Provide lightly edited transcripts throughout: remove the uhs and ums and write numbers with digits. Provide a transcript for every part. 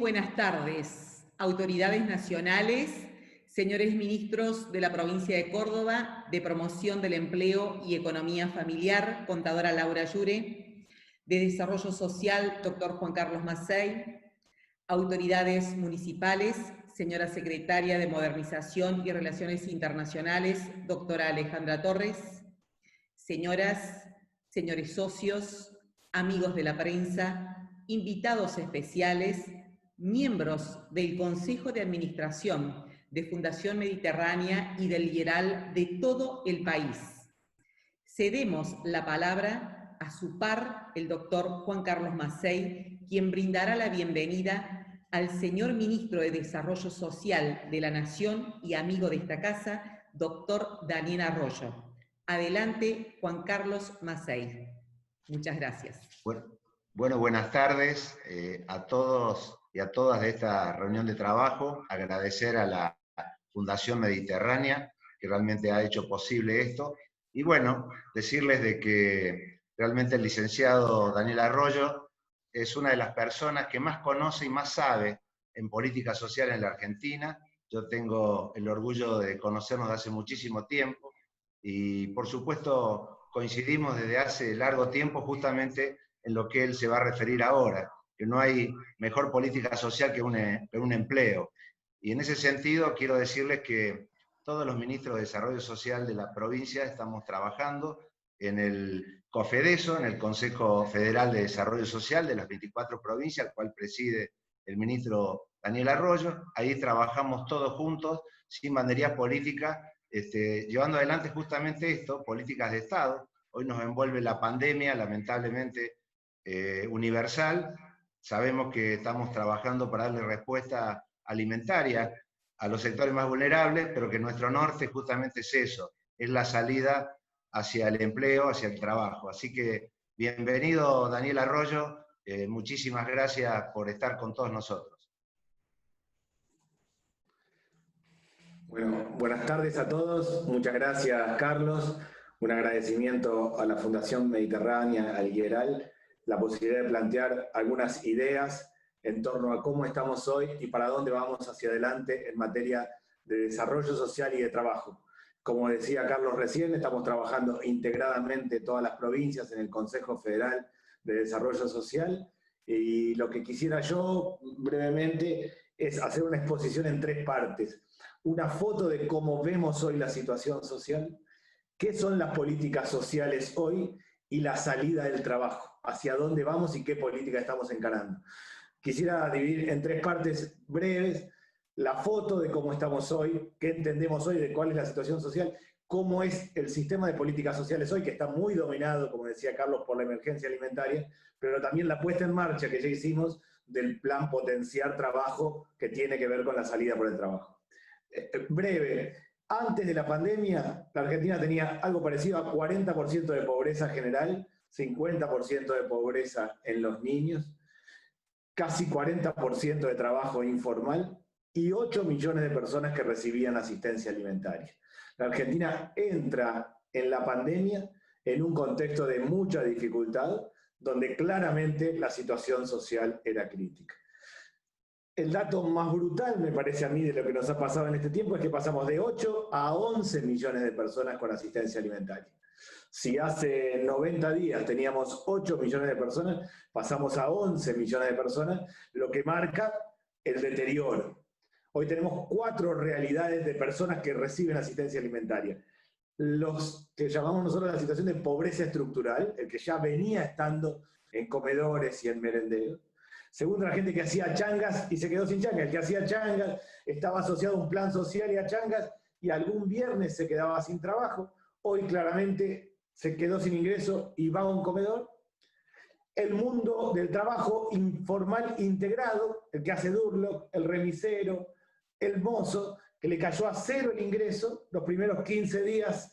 buenas tardes, autoridades nacionales, señores ministros de la provincia de Córdoba, de Promoción del Empleo y Economía Familiar, contadora Laura Yure, de Desarrollo Social, doctor Juan Carlos Macei, autoridades municipales, señora secretaria de Modernización y Relaciones Internacionales, doctora Alejandra Torres, señoras, señores socios, amigos de la prensa, invitados especiales, miembros del Consejo de Administración de Fundación Mediterránea y del IERAL de todo el país. Cedemos la palabra a su par, el doctor Juan Carlos Macei, quien brindará la bienvenida al señor Ministro de Desarrollo Social de la Nación y amigo de esta casa, doctor Daniel Arroyo. Adelante, Juan Carlos Macei. Muchas gracias. Bueno, buenas tardes a todos y a todas de esta reunión de trabajo. Agradecer a la Fundación Mediterránea, que realmente ha hecho posible esto. Y bueno, decirles de que realmente el licenciado Daniel Arroyo es una de las personas que más conoce y más sabe en política social en la Argentina. Yo tengo el orgullo de conocernos de hace muchísimo tiempo y por supuesto coincidimos desde hace largo tiempo justamente en lo que él se va a referir ahora, que no hay mejor política social que un empleo. Y en ese sentido quiero decirles que todos los ministros de Desarrollo Social de la provincia estamos trabajando en el COFEDESO, en el Consejo Federal de Desarrollo Social de las 24 provincias, al cual preside el ministro Daniel Arroyo. Ahí trabajamos todos juntos, sin bandería política, llevando adelante justamente esto, políticas de Estado. Hoy nos envuelve la pandemia, lamentablemente universal. Sabemos que estamos trabajando para darle respuesta alimentaria a los sectores más vulnerables, pero que nuestro norte justamente es eso, es la salida hacia el empleo, hacia el trabajo. Así que bienvenido Daniel Arroyo, muchísimas gracias por estar con todos nosotros. Bueno, buenas tardes a todos, muchas gracias Carlos, un agradecimiento a la Fundación Mediterránea, al IERAL, la posibilidad de plantear algunas ideas en torno a cómo estamos hoy y para dónde vamos hacia adelante en materia de desarrollo social y de trabajo. Como decía Carlos recién, estamos trabajando integradamente todas las provincias en el Consejo Federal de Desarrollo Social y lo que quisiera yo brevemente es hacer una exposición en tres partes. Una foto de cómo vemos hoy la situación social, qué son las políticas sociales hoy y la salida del trabajo, hacia dónde vamos y qué política estamos encarando. Quisiera dividir en tres partes breves la foto de cómo estamos hoy, qué entendemos hoy de cuál es la situación social, cómo es el sistema de políticas sociales hoy, que está muy dominado, como decía Carlos, por la emergencia alimentaria, pero también la puesta en marcha que ya hicimos del plan Potenciar Trabajo, que tiene que ver con la salida por el trabajo. Breve, antes de la pandemia, la Argentina tenía algo parecido a 40% de pobreza general, 50% de pobreza en los niños, casi 40% de trabajo informal y 8 millones de personas que recibían asistencia alimentaria. La Argentina entra en la pandemia en un contexto de mucha dificultad, donde claramente la situación social era crítica. El dato más brutal, me parece a mí, de lo que nos ha pasado en este tiempo es que pasamos de 8 a 11 millones de personas con asistencia alimentaria. Si hace 90 días teníamos 8 millones de personas, pasamos a 11 millones de personas, lo que marca el deterioro. Hoy tenemos 4 realidades de personas que reciben asistencia alimentaria. Los que llamamos nosotros la situación de pobreza estructural, el que ya venía estando en comedores y en merenderos. Segundo, la gente que hacía changas y se quedó sin changas. El que hacía changas estaba asociado a un plan social y a changas y algún viernes se quedaba sin trabajo. Hoy claramente se quedó sin ingreso y va a un comedor. El mundo del trabajo informal integrado, el que hace Durlock, el remisero, el mozo, que le cayó a 0 el ingreso, los primeros 15 días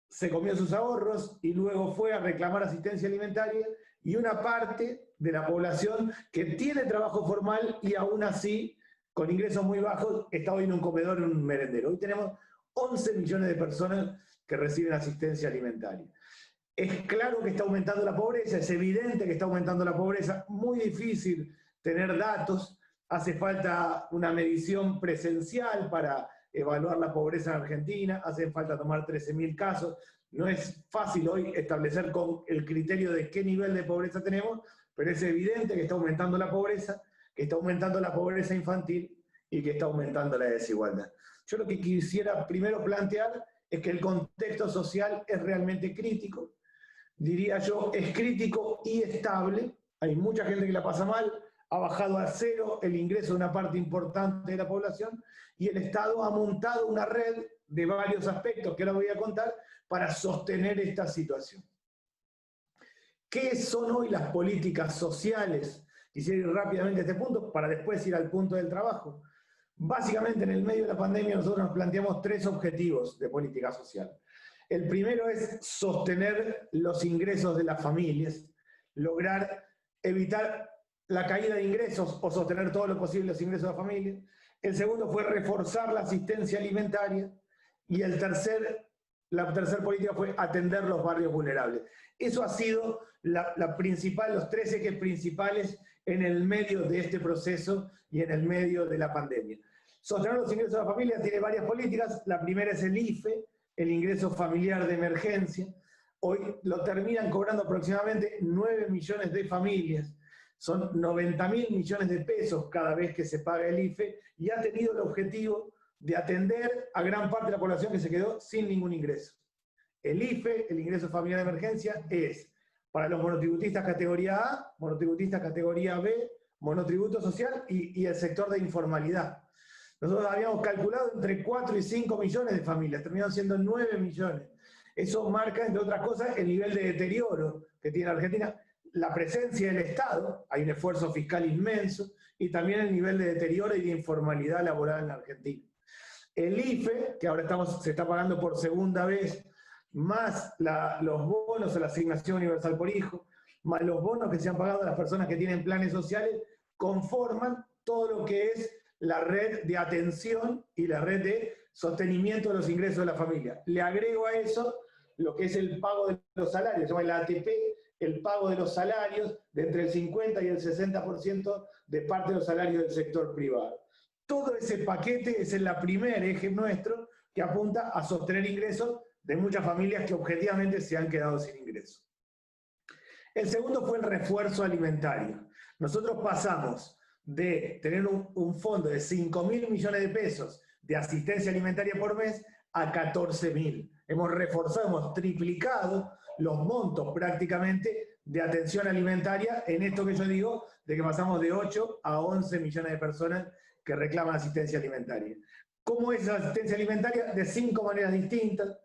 se comió sus ahorros y luego fue a reclamar asistencia alimentaria, y una parte de la población que tiene trabajo formal y aún así, con ingresos muy bajos, está hoy en un comedor, en un merendero. Hoy tenemos 11 millones de personas que reciben asistencia alimentaria. Es claro que está aumentando la pobreza, es evidente que está aumentando la pobreza, muy difícil tener datos, hace falta una medición presencial para evaluar la pobreza en Argentina, hace falta tomar 13.000 casos. No es fácil hoy establecer con el criterio de qué nivel de pobreza tenemos, pero es evidente que está aumentando la pobreza, que está aumentando la pobreza infantil y que está aumentando la desigualdad. Yo lo que quisiera primero plantear es que el contexto social es realmente crítico, diría yo, es crítico y estable. Hay mucha gente que la pasa mal, ha bajado a cero el ingreso de una parte importante de la población y el Estado ha montado una red de varios aspectos que ahora voy a contar para sostener esta situación. ¿Qué son hoy las políticas sociales? Quisiera ir rápidamente a este punto para después ir al punto del trabajo. Básicamente, en el medio de la pandemia nosotros nos planteamos 3 objetivos de política social. El primero es sostener los ingresos de las familias, lograr evitar la caída de ingresos o sostener todo lo posible los ingresos de las familias. El segundo fue reforzar la asistencia alimentaria y la tercera política fue atender los barrios vulnerables. Eso ha sido los 3 ejes principales en el medio de este proceso y en el medio de la pandemia. Sostener los ingresos de la familia tiene varias políticas. La primera es el IFE, el ingreso familiar de emergencia. Hoy lo terminan cobrando aproximadamente 9 millones de familias. Son 90.000 millones de pesos cada vez que se paga el IFE y ha tenido el objetivo de atender a gran parte de la población que se quedó sin ningún ingreso. El IFE, el ingreso familiar de emergencia, es para los monotributistas categoría A, monotributistas categoría B, monotributo social y el sector de informalidad. Nosotros habíamos calculado entre 4 y 5 millones de familias, terminaron siendo 9 millones. Eso marca, entre otras cosas, el nivel de deterioro que tiene Argentina, la presencia del Estado, hay un esfuerzo fiscal inmenso, y también el nivel de deterioro y de informalidad laboral en la Argentina. El IFE, que ahora se está pagando por segunda vez, más los bonos o la asignación universal por hijo, más los bonos que se han pagado a las personas que tienen planes sociales, conforman todo lo que es la red de atención y la red de sostenimiento de los ingresos de la familia. Le agrego a eso lo que es el pago de los salarios, se llama el ATP, el pago de los salarios de entre el 50 y el 60% de parte de los salarios del sector privado. Todo ese paquete es el primer eje nuestro que apunta a sostener ingresos de muchas familias que objetivamente se han quedado sin ingresos. El segundo fue el refuerzo alimentario. Nosotros pasamos de tener un fondo de 5.000 millones de pesos de asistencia alimentaria por mes a 14.000. Hemos reforzado, hemos triplicado los montos prácticamente de atención alimentaria en esto que yo digo, de que pasamos de 8 a 11 millones de personas que reclaman asistencia alimentaria. ¿Cómo es la asistencia alimentaria? De 5 maneras distintas.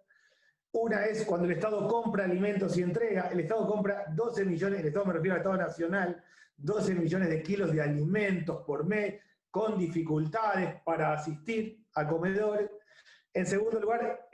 Una es cuando el Estado compra alimentos y entrega. El Estado compra 12 millones, el Estado me refiero al Estado Nacional, 12 millones de kilos de alimentos por mes, con dificultades para asistir a comedores. En segundo lugar,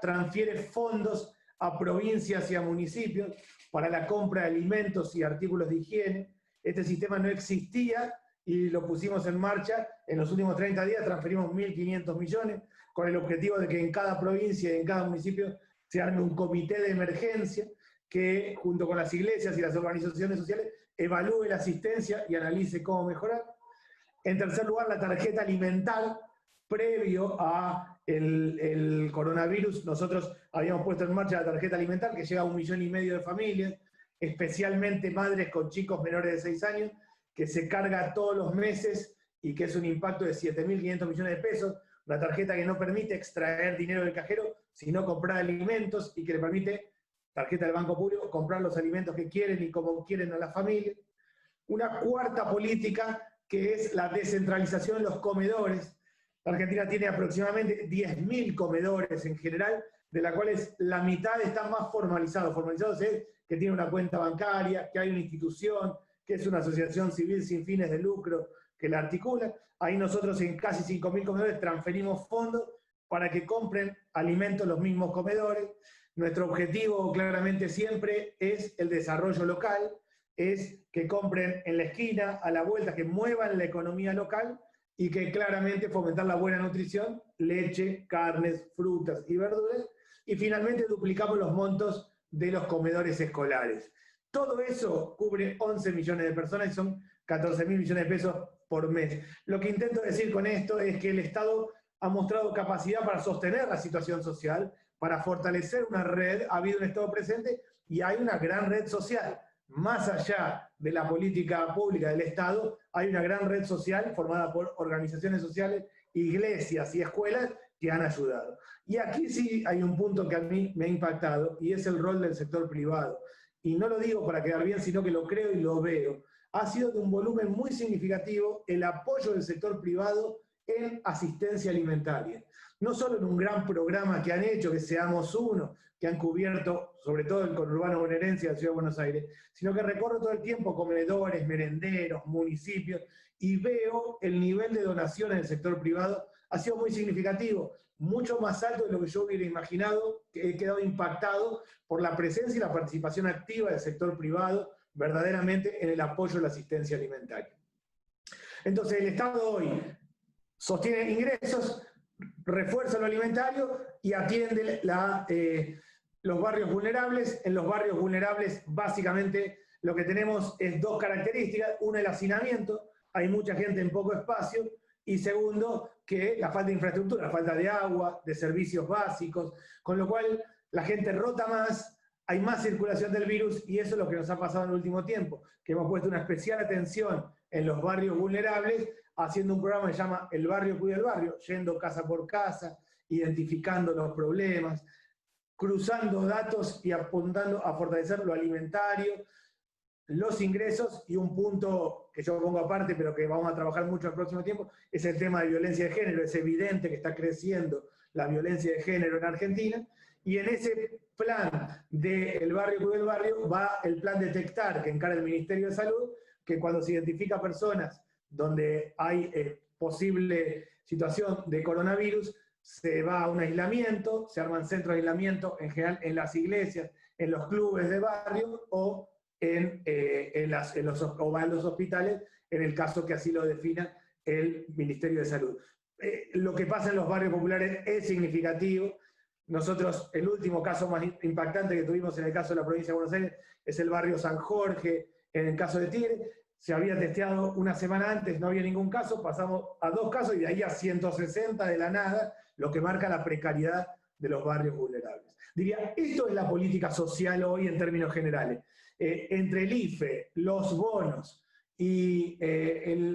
transfiere fondos a provincias y a municipios para la compra de alimentos y artículos de higiene. Este sistema no existía y lo pusimos en marcha. En los últimos 30 días transferimos 1.500 millones con el objetivo de que en cada provincia y en cada municipio se arme un comité de emergencia que, junto con las iglesias y las organizaciones sociales, evalúe la asistencia y analice cómo mejorar. En tercer lugar, la tarjeta alimentar. Previo a el coronavirus, nosotros habíamos puesto en marcha la tarjeta alimentar que llega a 1,5 millones de familias, especialmente madres con chicos menores de 6 años, que se carga todos los meses y que es un impacto de 7.500 millones de pesos, una tarjeta que no permite extraer dinero del cajero, sino comprar alimentos y que le permite, tarjeta del Banco Público, comprar los alimentos que quieren y como quieren a la familia. Una cuarta política que es la descentralización de los comedores. La Argentina tiene aproximadamente 10.000 comedores en general, de las cuales la mitad están más formalizados. Formalizados es que tiene una cuenta bancaria, que hay una institución, que es una asociación civil sin fines de lucro que la articula. Ahí nosotros en casi 5.000 comedores transferimos fondos para que compren alimentos los mismos comedores. Nuestro objetivo claramente siempre es el desarrollo local, es que compren en la esquina, a la vuelta, que muevan la economía local y que claramente fomentar la buena nutrición, leche, carnes, frutas y verduras. Y finalmente duplicamos los montos de los comedores escolares. Todo eso cubre 11 millones de personas y son 14.000 millones de pesos por mes. Lo que intento decir con esto es que el Estado ha mostrado capacidad para sostener la situación social, para fortalecer una red, ha habido un Estado presente y hay una gran red social. Más allá de la política pública del Estado, hay una gran red social formada por organizaciones sociales, iglesias y escuelas que han ayudado. Y aquí sí hay un punto que a mí me ha impactado y es el rol del sector privado. Y no lo digo para quedar bien, sino que lo creo y lo veo. Ha sido de un volumen muy significativo el apoyo del sector privado en asistencia alimentaria. No solo en un gran programa que han hecho, que Seamos Uno, que han cubierto sobre todo el conurbano bonaerense de la Ciudad de Buenos Aires, sino que recorro todo el tiempo comedores, merenderos, municipios, y veo el nivel de donaciones del sector privado ha sido muy significativo, mucho más alto de lo que yo hubiera imaginado, que he quedado impactado por la presencia y la participación activa del sector privado verdaderamente en el apoyo a la asistencia alimentaria. Entonces el Estado hoy sostiene ingresos, refuerza lo alimentario y atiende los barrios vulnerables. En los barrios vulnerables básicamente lo que tenemos es dos características: una, el hacinamiento, hay mucha gente en poco espacio, y segundo, que la falta de infraestructura, la falta de agua, de servicios básicos, con lo cual la gente rota más, hay más circulación del virus, y eso es lo que nos ha pasado en el último tiempo, que hemos puesto una especial atención en los barrios vulnerables, haciendo un programa que se llama El Barrio Cuida el Barrio, yendo casa por casa, identificando los problemas, cruzando datos y apuntando a fortalecer lo alimentario, los ingresos, y un punto que yo pongo aparte, pero que vamos a trabajar mucho el próximo tiempo, es el tema de violencia de género. Es evidente que está creciendo la violencia de género en Argentina, y en ese plan del barrio cuida el barrio va el plan Detectar, que encara el Ministerio de Salud, que cuando se identifica personas donde hay posible situación de coronavirus, se va a un aislamiento, se arman centros de aislamiento, en general en las iglesias, en los clubes de barrio, o va a los hospitales, en el caso que así lo defina el Ministerio de Salud. Lo que pasa en los barrios populares es significativo. Nosotros, el último caso más impactante que tuvimos en el caso de la provincia de Buenos Aires es el barrio San Jorge, en el caso de Tigre. Se había testeado una semana antes, no había ningún caso, pasamos a 2 casos y de ahí a 160 de la nada, lo que marca la precariedad de los barrios vulnerables. Diría, esto es la política social hoy en términos generales. Entre el IFE, los bonos y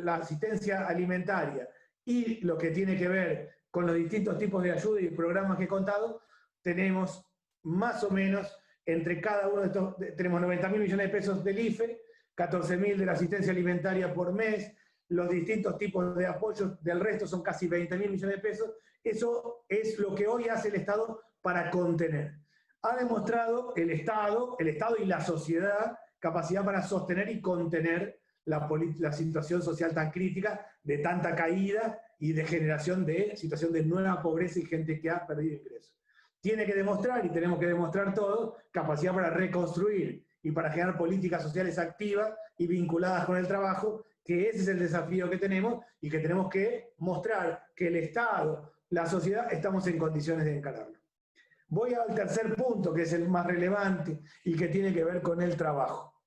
la asistencia alimentaria y lo que tiene que ver con los distintos tipos de ayuda y programas que he contado, tenemos más o menos, entre cada uno de estos, tenemos 90.000 millones de pesos del IFE, 14.000 de la asistencia alimentaria por mes, los distintos tipos de apoyos del resto son casi 20.000 millones de pesos. Eso es lo que hoy hace el Estado para contener. Ha demostrado el Estado y la sociedad capacidad para sostener y contener la situación social tan crítica, de tanta caída y de generación de situación de nueva pobreza y gente que ha perdido ingresos. Tiene que demostrar, y tenemos que demostrar todos, capacidad para reconstruir y para generar políticas sociales activas y vinculadas con el trabajo, que ese es el desafío que tenemos y que tenemos que mostrar que el Estado, la sociedad, estamos en condiciones de encararlo. Voy al tercer punto, que es el más relevante y que tiene que ver con el trabajo.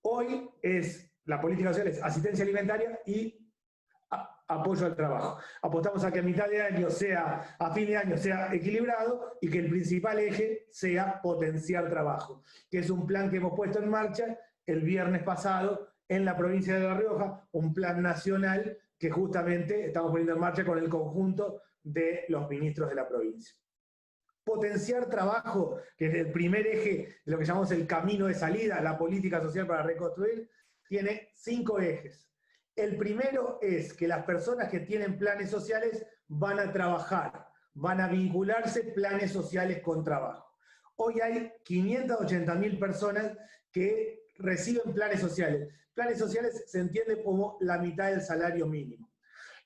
Hoy la política social es asistencia alimentaria y apoyo al trabajo. Apostamos a que a mitad de año a fin de año sea equilibrado, y que el principal eje sea potenciar trabajo, que es un plan que hemos puesto en marcha el viernes pasado en la provincia de La Rioja, un plan nacional que justamente estamos poniendo en marcha con el conjunto de los ministros de la provincia. Potenciar trabajo, que es el primer eje de lo que llamamos el camino de salida, la política social para reconstruir, tiene 5 ejes. El primero es que las personas que tienen planes sociales van a trabajar, van a vincularse planes sociales con trabajo. Hoy hay 580.000 personas que reciben planes sociales. Planes sociales se entiende como la mitad del salario mínimo.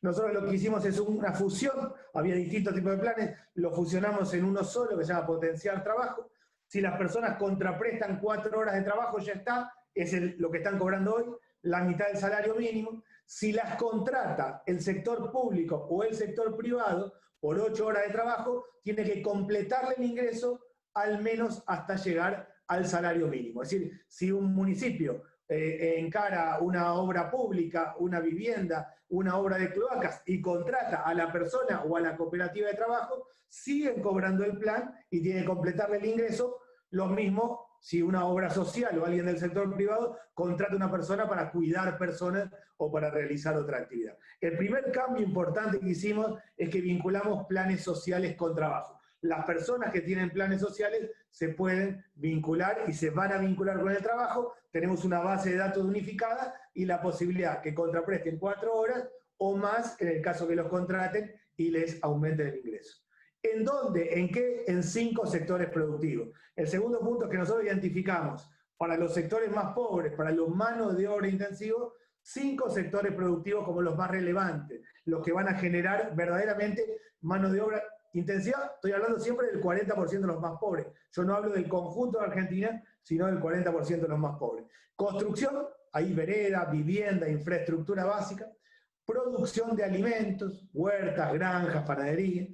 Nosotros lo que hicimos es una fusión, había distintos tipos de planes, lo fusionamos en uno solo que se llama Potenciar Trabajo. Si las personas contraprestan 4 horas de trabajo, ya está, es lo que están cobrando hoy, la mitad del salario mínimo. Si las contrata el sector público o el sector privado por 8 horas de trabajo, tiene que completarle el ingreso al menos hasta llegar al salario mínimo. Es decir, si un municipio encara una obra pública, una vivienda, una obra de cloacas y contrata a la persona o a la cooperativa de trabajo, siguen cobrando el plan y tiene que completarle el ingreso. Lo mismo si una obra social o alguien del sector privado contrata a una persona para cuidar personas o para realizar otra actividad. El primer cambio importante que hicimos es que vinculamos planes sociales con trabajo. Las personas que tienen planes sociales se pueden vincular y se van a vincular con el trabajo. Tenemos una base de datos unificada y la posibilidad que contrapresten 4 horas o más en el caso que los contraten y les aumenten el ingreso. ¿En dónde? ¿En qué? En 5 sectores productivos. El segundo punto es que nosotros identificamos para los sectores más pobres, para los manos de obra intensivos, 5 sectores productivos como los más relevantes, los que van a generar verdaderamente mano de obra intensiva. Estoy hablando siempre del 40% de los más pobres. Yo no hablo del conjunto de Argentina, sino del 40% de los más pobres. Construcción, ahí vereda, vivienda, infraestructura básica. Producción de alimentos, huertas, granjas, panadería.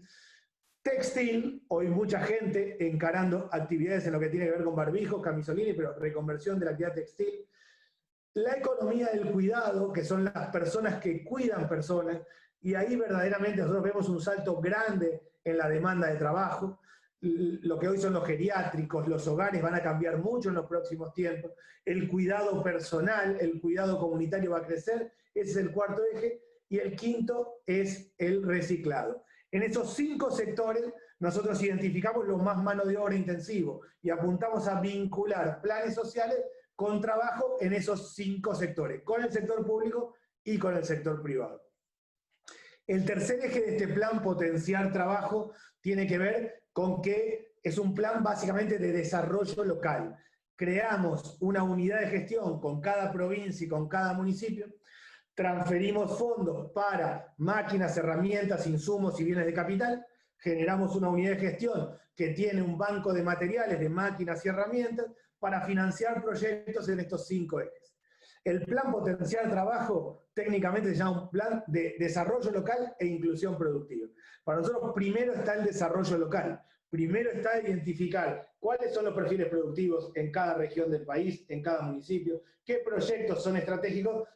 Textil, hoy mucha gente encarando actividades en lo que tiene que ver con barbijos, camisolini, pero reconversión de la actividad textil. La economía del cuidado, que son las personas que cuidan personas, y ahí verdaderamente nosotros vemos un salto grande en la demanda de trabajo. Lo que hoy son los geriátricos, los hogares van a cambiar mucho en los próximos tiempos. El cuidado personal, el cuidado comunitario va a crecer, ese es el cuarto eje. Y el quinto es el reciclado. En esos 5 sectores nosotros identificamos los más mano de obra intensivo y apuntamos a vincular planes sociales con trabajo en esos 5 sectores, con el sector público y con el sector privado. El tercer eje de este plan, potenciar trabajo, tiene que ver con que es un plan básicamente de desarrollo local. Creamos una unidad de gestión con cada provincia y con cada municipio, transferimos fondos para máquinas, herramientas, insumos y bienes de capital, generamos una unidad de gestión que tiene un banco de materiales, de máquinas y herramientas para financiar proyectos en estos 5 ejes. El plan Potenciar Trabajo técnicamente se llama un plan de desarrollo local e inclusión productiva. Para nosotros primero está el desarrollo local, primero está identificar cuáles son los perfiles productivos en cada región del país, en cada municipio, qué proyectos son estratégicos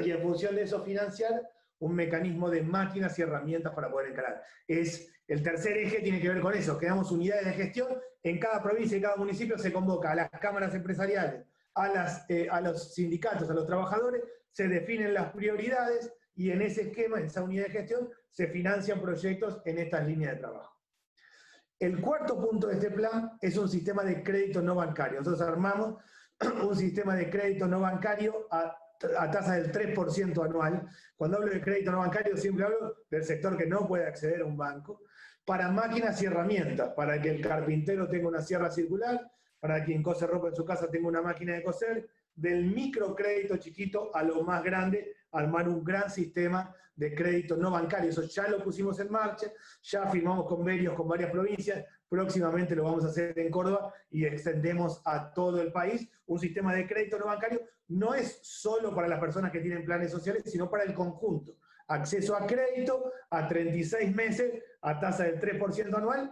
y en función de eso financiar un mecanismo de máquinas y herramientas para poder encarar. El tercer eje tiene que ver con eso, creamos unidades de gestión, en cada provincia y cada municipio se convoca a las cámaras empresariales, a los sindicatos, a los trabajadores, se definen las prioridades y en ese esquema, en esa unidad de gestión, se financian proyectos en estas líneas de trabajo. El cuarto punto de este plan es un sistema de crédito no bancario. Nosotros armamos un sistema de crédito no bancario a tasa del 3% anual. Cuando hablo de crédito no bancario siempre hablo del sector que no puede acceder a un banco, para máquinas y herramientas, para que el carpintero tenga una sierra circular, para quien cose ropa en su casa tenga una máquina de coser, del microcrédito chiquito a lo más grande, armar un gran sistema de crédito no bancario. Eso ya lo pusimos en marcha, ya firmamos convenios con varias provincias, próximamente lo vamos a hacer en Córdoba y extendemos a todo el país. Un sistema de crédito no bancario no es solo para las personas que tienen planes sociales, sino para el conjunto. Acceso a crédito a 36 meses a tasa del 3% anual,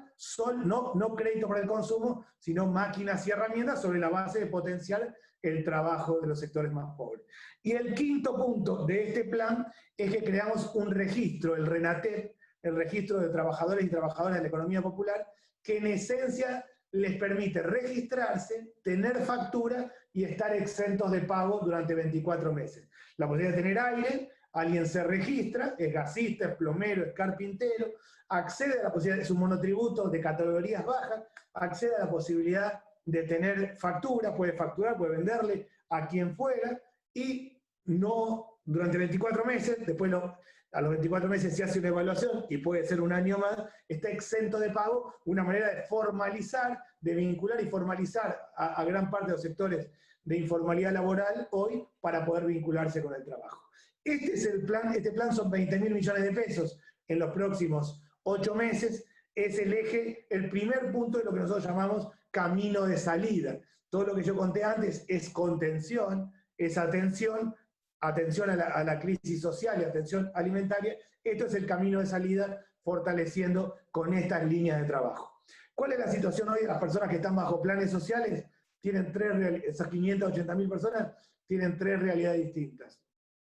no crédito para el consumo, sino máquinas y herramientas sobre la base de potenciar el trabajo de los sectores más pobres. Y el quinto punto de este plan es que creamos un registro, el RENATEP, el registro de trabajadores y trabajadoras de la economía popular, que en esencia les permite registrarse, tener factura y estar exentos de pago durante 24 meses. La posibilidad de tener aire, alguien se registra, es gasista, es plomero, es carpintero, accede a la posibilidad, es un monotributo de categorías bajas, accede a la posibilidad de tener factura, puede facturar, puede venderle a quien fuera, y no durante 24 meses, después a los 24 meses se hace una evaluación, y puede ser un año más, está exento de pago, una manera de formalizar, de vincular y formalizar a gran parte de los sectores de informalidad laboral hoy para poder vincularse con el trabajo. Este es el plan, este plan son 20.000 millones de pesos en los próximos 8 meses, es el eje, el primer punto de lo que nosotros llamamos camino de salida. Todo lo que yo conté antes es contención, es atención a la crisis social y atención alimentaria. Esto es el camino de salida fortaleciendo con estas líneas de trabajo. ¿Cuál es la situación hoy de las personas que están bajo planes sociales? esas 580.000 personas tienen 3 realidades distintas.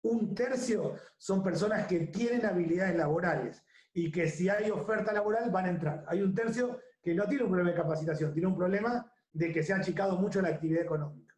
Un tercio son personas que tienen habilidades laborales y que si hay oferta laboral van a entrar. Hay un tercio que no tiene un problema de capacitación, tiene un problema de que se ha achicado mucho la actividad económica.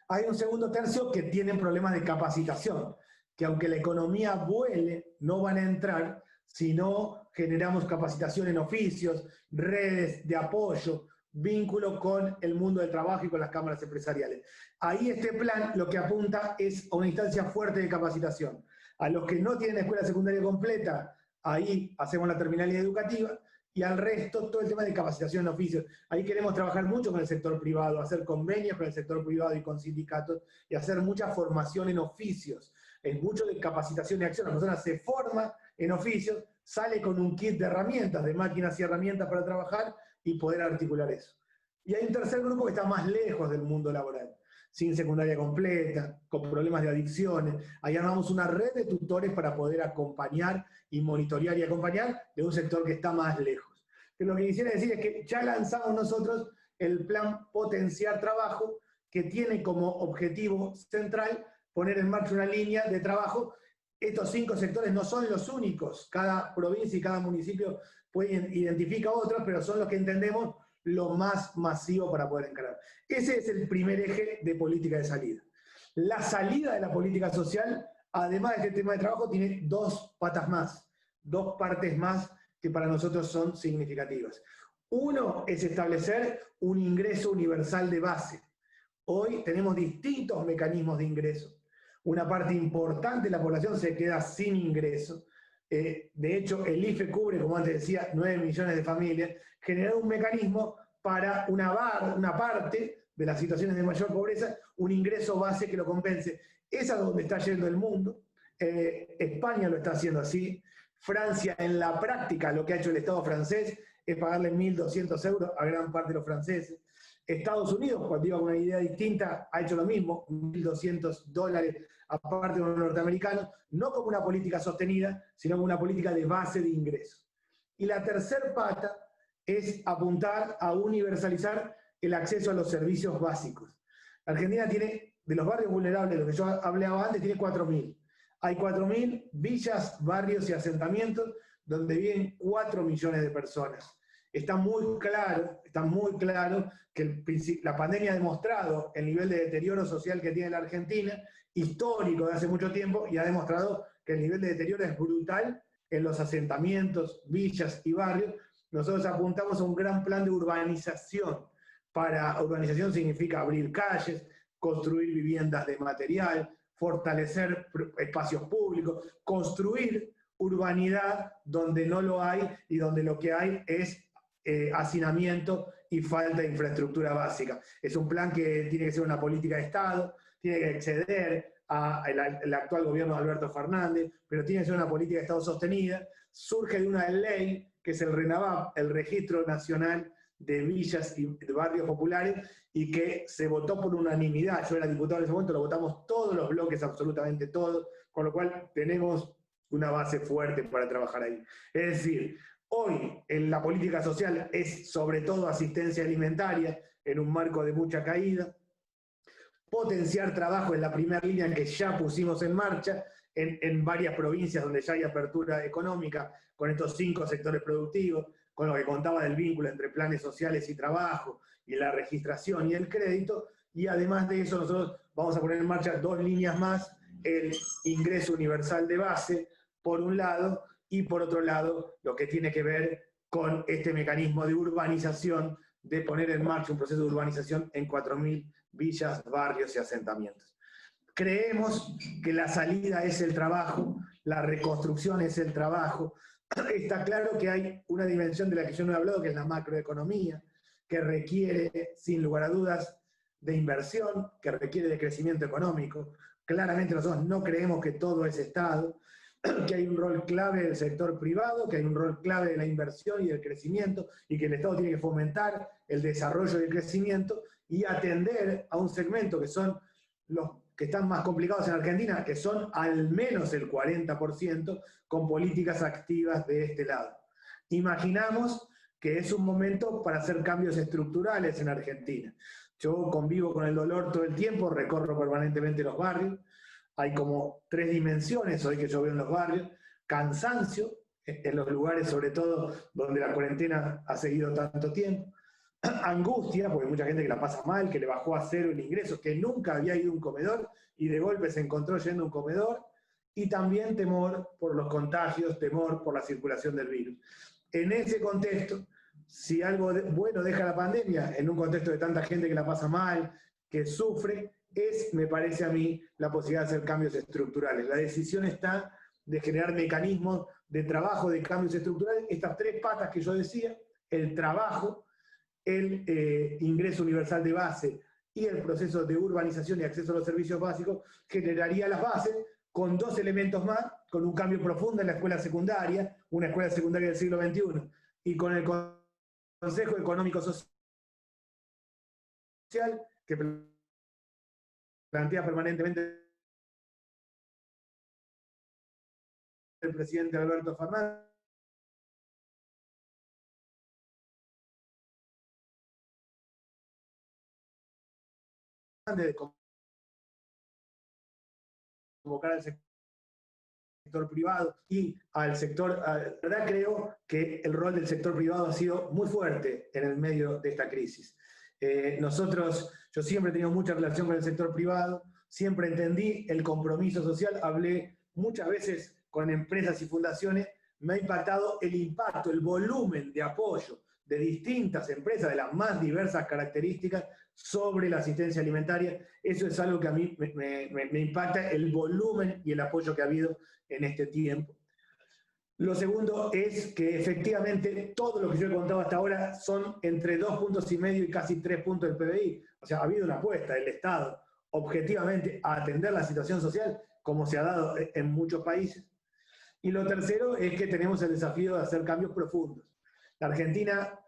Hay un segundo tercio que tienen problemas de capacitación, que aunque la economía vuele, no van a entrar si no generamos capacitación en oficios, redes de apoyo, vínculo con el mundo del trabajo y con las cámaras empresariales. Ahí este plan lo que apunta es a una instancia fuerte de capacitación. A los que no tienen escuela secundaria completa, ahí hacemos la terminalidad educativa, y al resto todo el tema de capacitación en oficios. Ahí queremos trabajar mucho con el sector privado, hacer convenios con el sector privado y con sindicatos, y hacer mucha formación en oficios, mucho de capacitación y acción. La persona se forma en oficios, sale con un kit de herramientas, de máquinas y herramientas para trabajar y poder articular eso. Y hay un tercer grupo que está más lejos del mundo laboral, sin secundaria completa, con problemas de adicciones. Ahí armamos una red de tutores para poder acompañar y monitorear y acompañar de un sector que está más lejos. Pero lo que quisiera decir es que ya lanzamos nosotros el plan Potenciar Trabajo, que tiene como objetivo central poner en marcha una línea de trabajo. Estos 5 sectores no son los únicos, cada provincia y cada municipio identifica otros, pero son los que entendemos lo más masivo para poder encarar. Ese es el primer eje de política de salida. La salida de la política social, además de este tema de trabajo, tiene 2 patas más, 2 partes más que para nosotros son significativas. Uno es establecer un ingreso universal de base. Hoy tenemos distintos mecanismos de ingreso. Una parte importante de la población se queda sin ingreso. De hecho, el IFE cubre, como antes decía, 9 millones de familias. Generar un mecanismo para una parte de las situaciones de mayor pobreza, un ingreso base que lo compense. Esa es donde está yendo el mundo. España lo está haciendo así. Francia, en la práctica, lo que ha hecho el Estado francés es pagarle 1.200 euros a gran parte de los franceses. Estados Unidos, cuando iba con una idea distinta, ha hecho lo mismo, $1.200 aparte de los norteamericanos, no como una política sostenida, sino como una política de base de ingresos. Y la tercer pata es apuntar a universalizar el acceso a los servicios básicos. La Argentina tiene, de los barrios vulnerables, de lo que yo hablaba antes, tiene 4.000. Hay 4.000 villas, barrios y asentamientos donde viven 4 millones de personas. Está muy claro que la pandemia ha demostrado el nivel de deterioro social que tiene la Argentina, histórico de hace mucho tiempo, y ha demostrado que el nivel de deterioro es brutal en los asentamientos, villas y barrios. Nosotros apuntamos a un gran plan de urbanización. Urbanización significa abrir calles, construir viviendas de material, fortalecer espacios públicos, construir urbanidad donde no lo hay y donde lo que hay es hacinamiento y falta de infraestructura básica. Es un plan que tiene que ser una política de Estado, tiene que exceder al actual gobierno de Alberto Fernández, pero tiene que ser una política de Estado sostenida. Surge de una ley que es el RENAVAP, el Registro Nacional de Villas y de Barrios Populares, y que se votó por unanimidad. Yo era diputado en ese momento, lo votamos todos los bloques, absolutamente todos, con lo cual tenemos una base fuerte para trabajar ahí. Es decir, hoy en la política social es sobre todo asistencia alimentaria en un marco de mucha caída. Potenciar trabajo es la primera línea que ya pusimos en marcha en varias provincias donde ya hay apertura económica con estos 5 sectores productivos, con lo que contaba del vínculo entre planes sociales y trabajo, y la registración y el crédito, y además de eso nosotros vamos a poner en marcha 2 líneas más, el ingreso universal de base, por un lado, y por otro lado, lo que tiene que ver con este mecanismo de urbanización, de poner en marcha un proceso de urbanización en 4.000 villas, barrios y asentamientos. Creemos que la salida es el trabajo, la reconstrucción es el trabajo. Está claro que hay una dimensión de la que yo no he hablado, que es la macroeconomía, que requiere, sin lugar a dudas, de inversión, que requiere de crecimiento económico. Claramente nosotros no creemos que todo es Estado, que hay un rol clave del sector privado, que hay un rol clave de la inversión y del crecimiento, y que el Estado tiene que fomentar el desarrollo y el crecimiento y atender a un segmento que son los que están más complicados en Argentina, que son al menos el 40%, con políticas activas de este lado. Imaginamos que es un momento para hacer cambios estructurales en Argentina. Yo convivo con el dolor todo el tiempo, recorro permanentemente los barrios. Hay como 3 dimensiones hoy que yo veo en los barrios. Cansancio, en los lugares sobre todo donde la cuarentena ha seguido tanto tiempo. Angustia, porque hay mucha gente que la pasa mal, que le bajó a 0 el ingreso, que nunca había ido a un comedor y de golpe se encontró yendo a un comedor. Y también temor por los contagios, temor por la circulación del virus. En ese contexto, si algo bueno deja la pandemia, en un contexto de tanta gente que la pasa mal, que sufre, es, me parece a mí, la posibilidad de hacer cambios estructurales. La decisión está de generar mecanismos de trabajo, de cambios estructurales. Estas 3 patas que yo decía, el trabajo, el ingreso universal de base y el proceso de urbanización y acceso a los servicios básicos, generaría las bases con 2 elementos más, con un cambio profundo en la escuela secundaria, una escuela secundaria del siglo XXI, y con el Consejo Económico Social, que plantea permanentemente el presidente Alberto Fernández, de convocar al sector privado y al sector, la verdad creo que el rol del sector privado ha sido muy fuerte en el medio de esta crisis. Yo siempre he tenido mucha relación con el sector privado, siempre entendí el compromiso social, hablé muchas veces con empresas y fundaciones, me ha impactado el impacto, el volumen de apoyo de distintas empresas, de las más diversas características, sobre la asistencia alimentaria. Eso es algo que a mí me impacta, el volumen y el apoyo que ha habido en este tiempo. Lo segundo es que efectivamente todo lo que yo he contado hasta ahora son entre 2,5 puntos y casi 3 puntos del PBI. O sea, ha habido una apuesta del Estado objetivamente a atender la situación social como se ha dado en muchos países. Y lo tercero es que tenemos el desafío de hacer cambios profundos. La Argentina,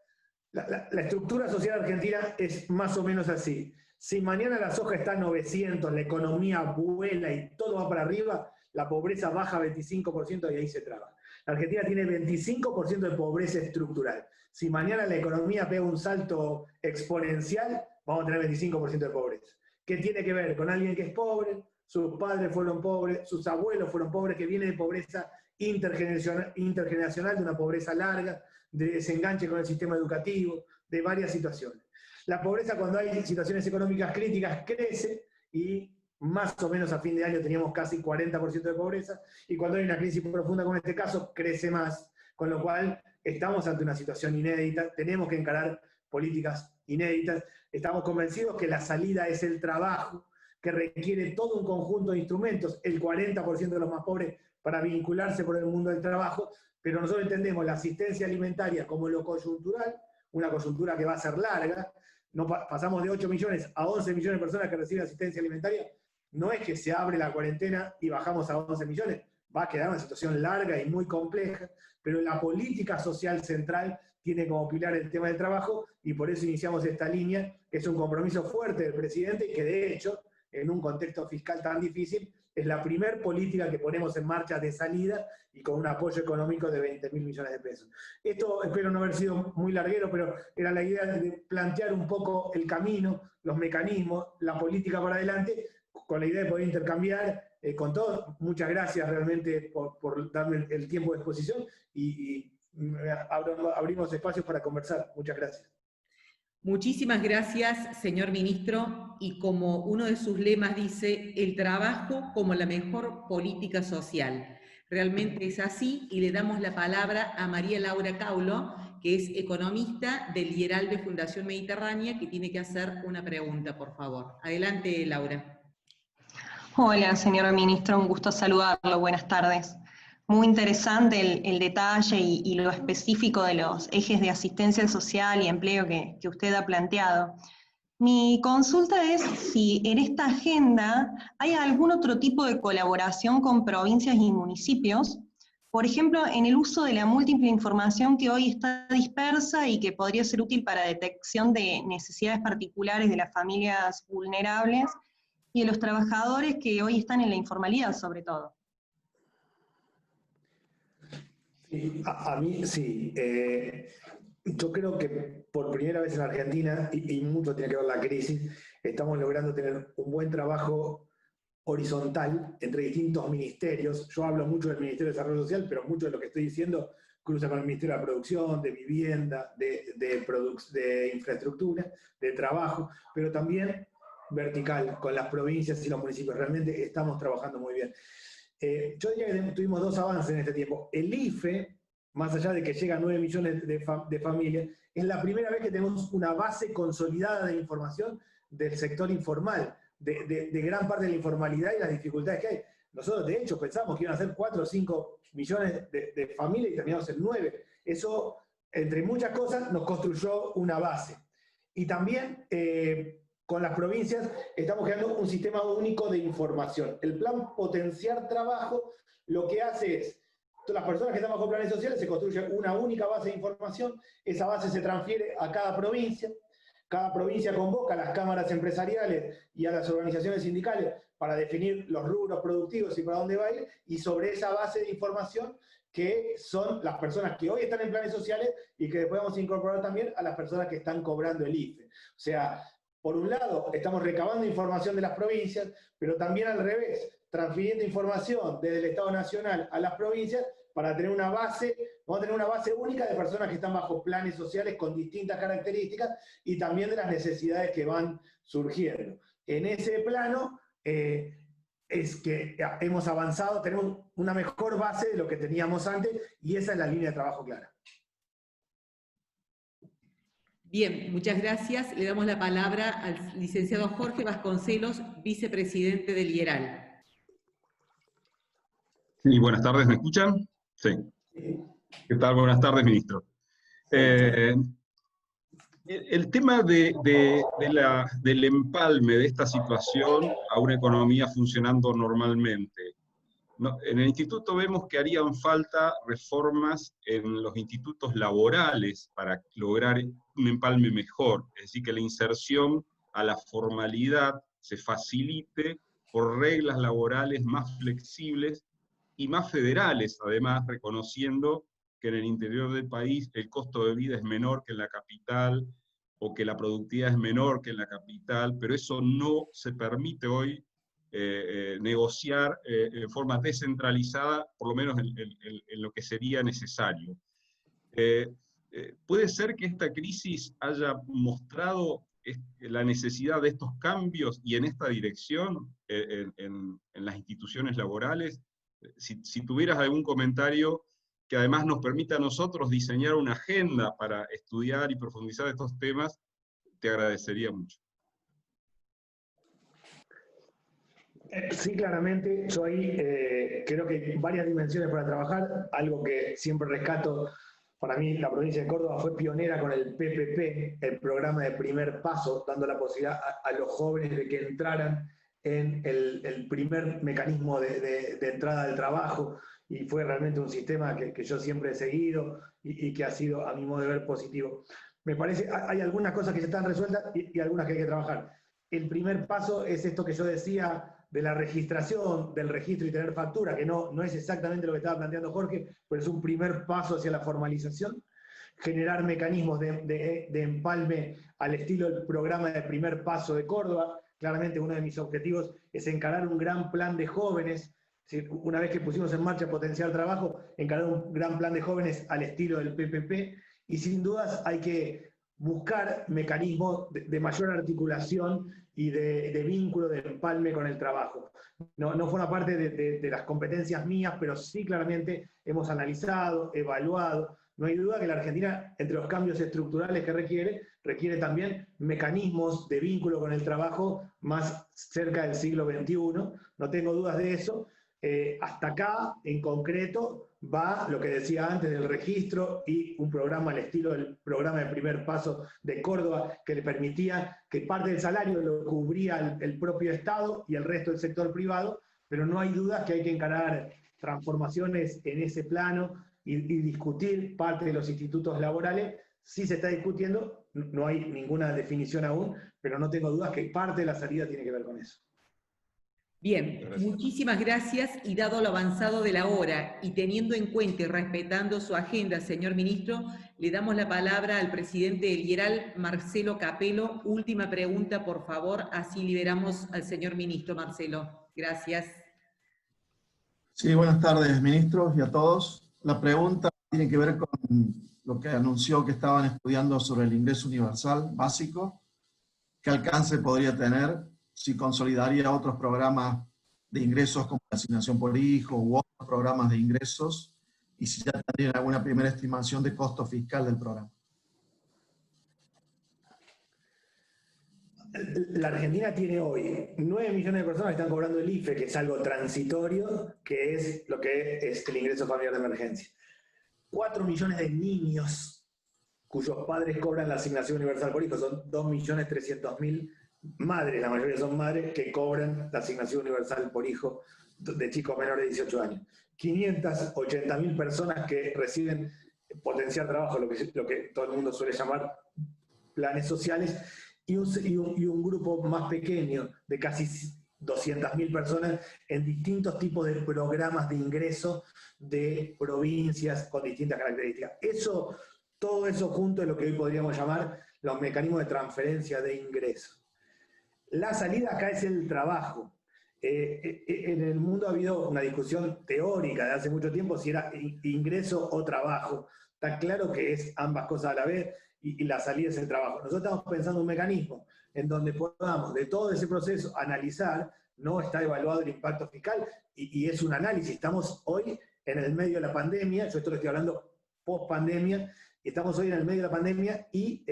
la estructura social argentina es más o menos así. Si mañana la soja está a 900, la economía vuela y todo va para arriba, la pobreza baja 25% y ahí se traba. La Argentina tiene 25% de pobreza estructural. Si mañana la economía pega un salto exponencial, vamos a tener 25% de pobreza. ¿Qué tiene que ver? Con alguien que es pobre, sus padres fueron pobres, sus abuelos fueron pobres, que viene de pobreza intergeneracional, de una pobreza larga, de desenganche con el sistema educativo, de varias situaciones. La pobreza, cuando hay situaciones económicas críticas, crece y más o menos a fin de año teníamos casi 40% de pobreza, y cuando hay una crisis profunda como en este caso, crece más, con lo cual estamos ante una situación inédita, tenemos que encarar políticas inéditas, estamos convencidos que la salida es el trabajo, que requiere todo un conjunto de instrumentos, el 40% de los más pobres para vincularse por el mundo del trabajo, pero nosotros entendemos la asistencia alimentaria como lo coyuntural, una coyuntura que va a ser larga, no pasamos de 8 millones a 11 millones de personas que reciben asistencia alimentaria, no es que se abre la cuarentena y bajamos a 11 millones, va a quedar una situación larga y muy compleja, pero la política social central tiene como pilar el tema del trabajo y por eso iniciamos esta línea, que es un compromiso fuerte del presidente y que de hecho, en un contexto fiscal tan difícil, es la primer política que ponemos en marcha de salida y con un apoyo económico de 20.000 millones de pesos. Esto espero no haber sido muy larguero, pero era la idea de plantear un poco el camino, los mecanismos, la política para adelante, con la idea de poder intercambiar con todos. Muchas gracias realmente por darme el tiempo de exposición y abrimos espacios para conversar. Muchas gracias. Muchísimas gracias, señor ministro, y como uno de sus lemas dice, el trabajo como la mejor política social. Realmente es así, y le damos la palabra a María Laura Caulo, que es economista del IERAL de Fundación Mediterránea, que tiene que hacer una pregunta, por favor. Adelante, Laura. Hola, señor ministro, un gusto saludarlo, buenas tardes. Muy interesante el detalle y lo específico de los ejes de asistencia social y empleo que usted ha planteado. Mi consulta es si en esta agenda hay algún otro tipo de colaboración con provincias y municipios, por ejemplo, en el uso de la múltiple información que hoy está dispersa y que podría ser útil para detección de necesidades particulares de las familias vulnerables y de los trabajadores que hoy están en la informalidad, sobre todo. Sí, a mí sí. Yo creo que por primera vez en Argentina, y mucho tiene que ver la crisis, estamos logrando tener un buen trabajo horizontal entre distintos ministerios. Yo hablo mucho del Ministerio de Desarrollo Social, pero mucho de lo que estoy diciendo cruza con el Ministerio de la Producción, de Vivienda, de Infraestructura, de Trabajo, pero también vertical, con las provincias y los municipios. Realmente estamos trabajando muy bien. Yo diría que tuvimos dos avances en este tiempo. El IFE, más allá de que llega a 9 millones de familias, es la primera vez que tenemos una base consolidada de información del sector informal, de gran parte de la informalidad y las dificultades que hay. Nosotros, de hecho, pensamos que iban a ser 4 o 5 millones de familias y terminamos en 9. Eso, entre muchas cosas, nos construyó una base. Y también, con las provincias, estamos creando un sistema único de información. El plan Potenciar Trabajo lo que hace es, las personas que están bajo planes sociales, se construye una única base de información, esa base se transfiere a cada provincia convoca a las cámaras empresariales y a las organizaciones sindicales para definir los rubros productivos y para dónde va a ir, y sobre esa base de información que son las personas que hoy están en planes sociales y que después vamos a incorporar también a las personas que están cobrando el IFE. O sea, por un lado, estamos recabando información de las provincias, pero también al revés, transfiriendo información desde el Estado Nacional a las provincias para tener una base, vamos a tener una base única de personas que están bajo planes sociales con distintas características y también de las necesidades que van surgiendo. En ese plano es que hemos avanzado, tenemos una mejor base de lo que teníamos antes y esa es la línea de trabajo clara. Bien, muchas gracias. Le damos la palabra al licenciado Jorge Vasconcelos, vicepresidente del IERAL. Sí, buenas tardes, ¿me escuchan? Sí. ¿Qué tal? Buenas tardes, ministro. El tema del empalme de esta situación a una economía funcionando normalmente. En el instituto vemos que harían falta reformas en los institutos laborales para lograr un empalme mejor, es decir, que la inserción a la formalidad se facilite por reglas laborales más flexibles y más federales, además, reconociendo que en el interior del país el costo de vida es menor que en la capital, o que la productividad es menor que en la capital, pero eso no se permite hoy negociar en forma descentralizada, por lo menos en lo que sería necesario. ¿Puede ser que esta crisis haya mostrado la necesidad de estos cambios y en esta dirección en las instituciones laborales? Si tuvieras algún comentario que además nos permita a nosotros diseñar una agenda para estudiar y profundizar estos temas, te agradecería mucho. Sí, claramente, yo ahí creo que hay varias dimensiones para trabajar, algo que siempre rescato. Para mí, la provincia de Córdoba fue pionera con el PPP, el programa de primer paso, dando la posibilidad a los jóvenes de que entraran en el primer mecanismo de entrada al trabajo, y fue realmente un sistema que yo siempre he seguido y que ha sido, a mi modo de ver, positivo. Me parece, hay algunas cosas que ya están resueltas y algunas que hay que trabajar. El primer paso es esto que yo decía de la registración, del registro y tener factura, que no es exactamente lo que estaba planteando Jorge, pero es un primer paso hacia la formalización. Generar mecanismos de empalme al estilo del programa de primer paso de Córdoba. Claramente uno de mis objetivos es encarar un gran plan de jóvenes. Una vez que pusimos en marcha Potenciar Trabajo, encarar un gran plan de jóvenes al estilo del PPP, y sin dudas hay que buscar mecanismos de mayor articulación y de vínculo, de empalme con el trabajo. No forma parte de las competencias mías, pero sí claramente hemos evaluado. No hay duda que la Argentina, entre los cambios estructurales que requiere también mecanismos de vínculo con el trabajo más cerca del siglo XXI. No tengo dudas de eso. Hasta acá, en concreto, va lo que decía antes del registro y un programa al estilo del programa de primer paso de Córdoba, que le permitía que parte del salario lo cubría el propio Estado y el resto del sector privado, pero no hay dudas que hay que encarar transformaciones en ese plano y discutir parte de los institutos laborales. Sí se está discutiendo, no hay ninguna definición aún, pero no tengo dudas que parte de la salida tiene que ver con eso. Bien, muchísimas gracias, y dado lo avanzado de la hora y teniendo en cuenta y respetando su agenda, señor ministro, le damos la palabra al presidente del IERAL, Marcelo Capello. Última pregunta, por favor, así liberamos al señor ministro. Marcelo, gracias. Sí, buenas tardes, ministros, y a todos. La pregunta tiene que ver con lo que anunció que estaban estudiando sobre el ingreso universal básico. ¿Qué alcance podría tener? Si consolidaría otros programas de ingresos como la asignación por hijo u otros programas de ingresos, y si ya tendrían alguna primera estimación de costo fiscal del programa. La Argentina tiene hoy 9 millones de personas que están cobrando el IFE, que es algo transitorio, que es lo que es el ingreso familiar de emergencia. 4 millones de niños cuyos padres cobran la asignación universal por hijo, son 2.300.000 madres, la mayoría son madres, que cobran la asignación universal por hijo de chicos menores de 18 años. 580.000 personas que reciben potenciar trabajo, lo que todo el mundo suele llamar planes sociales, y un grupo más pequeño de casi 200.000 personas en distintos tipos de programas de ingreso de provincias con distintas características. Todo eso junto es lo que hoy podríamos llamar los mecanismos de transferencia de ingresos. La salida acá es el trabajo. En el mundo ha habido una discusión teórica de hace mucho tiempo si era ingreso o trabajo. Está claro que es ambas cosas a la vez, y la salida es el trabajo. Nosotros estamos pensando un mecanismo en donde podamos de todo ese proceso analizar, no está evaluado el impacto fiscal, y es un análisis. Estamos hoy en el medio de la pandemia, yo esto lo estoy hablando post pandemia, estamos hoy en el medio de la pandemia y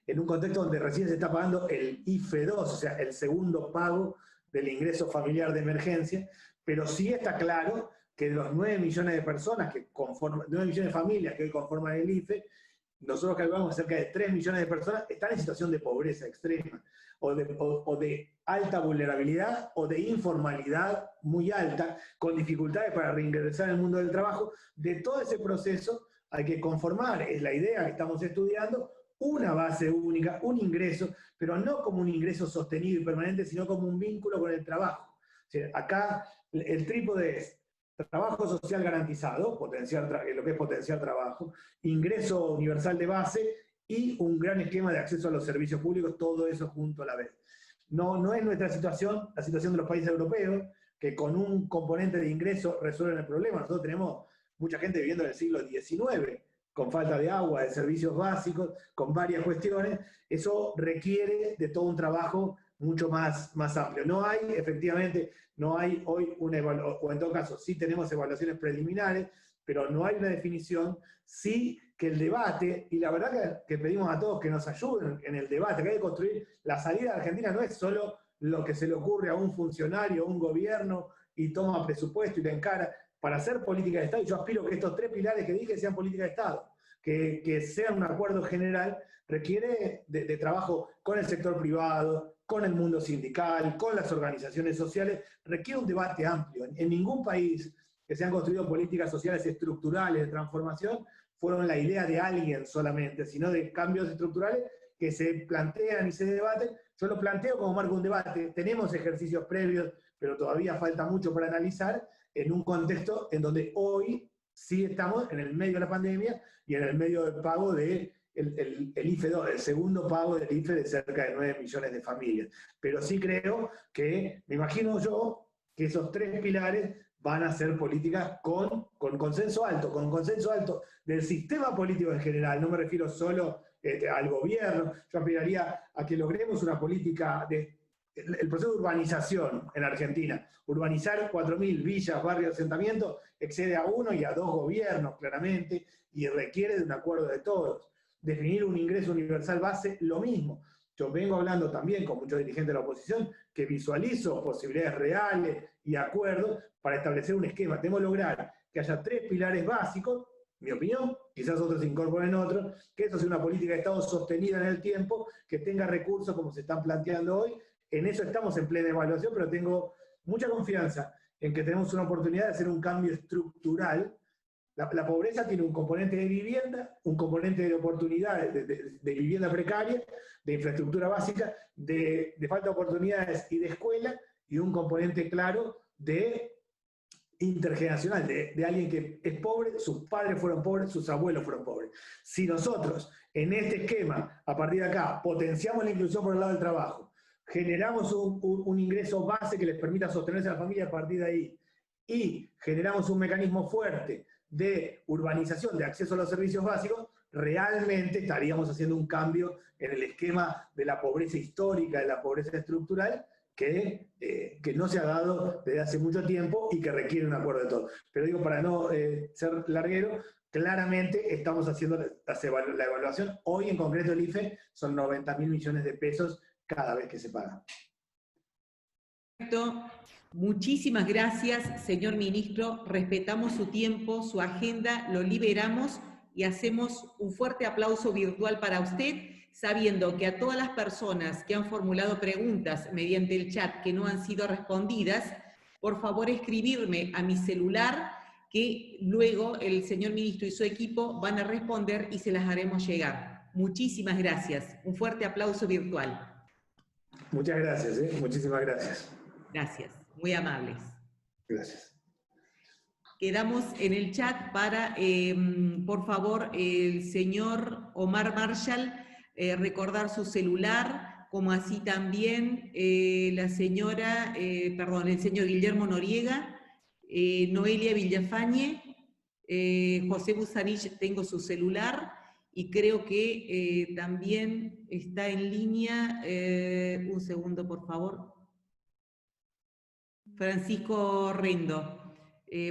en un contexto donde recién se está pagando el IFE 2, o sea, el segundo pago del ingreso familiar de emergencia, pero sí está claro que de los 9 millones de personas que conforman, 9 millones de familias que hoy conforman el IFE, nosotros calculamos cerca de 3 millones de personas están en situación de pobreza extrema, o de alta vulnerabilidad, o de informalidad muy alta, con dificultades para reingresar al mundo del trabajo. De todo ese proceso hay que conformar, es la idea que estamos estudiando, una base única, un ingreso, pero no como un ingreso sostenido y permanente, sino como un vínculo con el trabajo. O sea, acá el trípode es trabajo social garantizado, lo que es potenciar trabajo, ingreso universal de base y un gran esquema de acceso a los servicios públicos, todo eso junto a la vez. No es nuestra situación, la situación de los países europeos, que con un componente de ingreso resuelven el problema. Nosotros tenemos mucha gente viviendo en el siglo XIX, con falta de agua, de servicios básicos, con varias cuestiones. Eso requiere de todo un trabajo mucho más amplio. Efectivamente, no hay hoy una evaluación, o en todo caso sí tenemos evaluaciones preliminares, pero no hay una definición. Sí que el debate, y la verdad que pedimos a todos que nos ayuden en el debate, que hay que construir, la salida de Argentina no es solo lo que se le ocurre a un funcionario, a un gobierno, y toma presupuesto y le encara. Para hacer política de Estado, y yo aspiro que estos 3 pilares que dije sean política de Estado, que sean un acuerdo general, requiere de trabajo con el sector privado, con el mundo sindical, con las organizaciones sociales, requiere un debate amplio. En ningún país que se han construido políticas sociales estructurales de transformación fueron la idea de alguien solamente, sino de cambios estructurales que se plantean y se debaten. Yo lo planteo como marco de un debate. Tenemos ejercicios previos, pero todavía falta mucho para analizar, en un contexto en donde hoy sí estamos en el medio de la pandemia y en el medio del pago del IFE 2, el segundo pago del IFE de cerca de 9 millones de familias. Pero sí creo que, me imagino yo, que esos 3 pilares van a ser políticas con consenso alto del sistema político en general. No me refiero solo al gobierno. Yo aspiraría a que logremos una política el proceso de urbanización en Argentina. Urbanizar 4.000 villas, barrios, asentamientos, excede a 1 y a 2 gobiernos, claramente, y requiere de un acuerdo de todos. Definir un ingreso universal base, lo mismo. Yo vengo hablando también con muchos dirigentes de la oposición que visualizo posibilidades reales y acuerdos para establecer un esquema. Tenemos que lograr que haya 3 pilares básicos, mi opinión, quizás otros incorporen otros, que eso sea una política de Estado sostenida en el tiempo, que tenga recursos como se están planteando hoy. En eso estamos en plena evaluación, pero tengo mucha confianza en que tenemos una oportunidad de hacer un cambio estructural. La pobreza tiene un componente de vivienda, un componente de oportunidades, de vivienda precaria, de infraestructura básica, de falta de oportunidades y de escuela, y un componente claro de intergeneracional, de alguien que es pobre, sus padres fueron pobres, sus abuelos fueron pobres. Si nosotros, en este esquema, a partir de acá, potenciamos la inclusión por el lado del trabajo, generamos un ingreso base que les permita sostenerse a la familia a partir de ahí, y generamos un mecanismo fuerte de urbanización, de acceso a los servicios básicos, realmente estaríamos haciendo un cambio en el esquema de la pobreza histórica, de la pobreza estructural, que no se ha dado desde hace mucho tiempo y que requiere un acuerdo de todos. Pero digo, para no ser larguero, claramente estamos haciendo la evaluación. Hoy en concreto el IFE son 90.000 millones de pesos cada vez que se paga. Perfecto. Muchísimas gracias, señor ministro. Respetamos su tiempo, su agenda, lo liberamos y hacemos un fuerte aplauso virtual para usted, sabiendo que a todas las personas que han formulado preguntas mediante el chat que no han sido respondidas, por favor escribirme a mi celular, que luego el señor ministro y su equipo van a responder y se las haremos llegar. Muchísimas gracias. Un fuerte aplauso virtual. Muchas gracias, muchísimas gracias. Gracias, muy amables. Gracias. Quedamos en el chat para, por favor, el señor Omar Marshall, recordar su celular, como así también el señor Guillermo Noriega, Noelia Villafañe, José Busanich, tengo su celular, y creo que también está en línea, un segundo por favor, Francisco Rendo.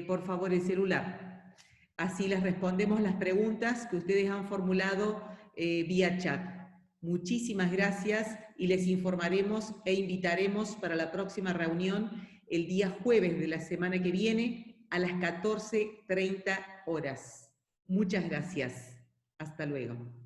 Por favor, el celular. Así les respondemos las preguntas que ustedes han formulado vía chat. Muchísimas gracias y les informaremos e invitaremos para la próxima reunión el día jueves de la semana que viene a las 14:30 horas. Muchas gracias. Hasta luego.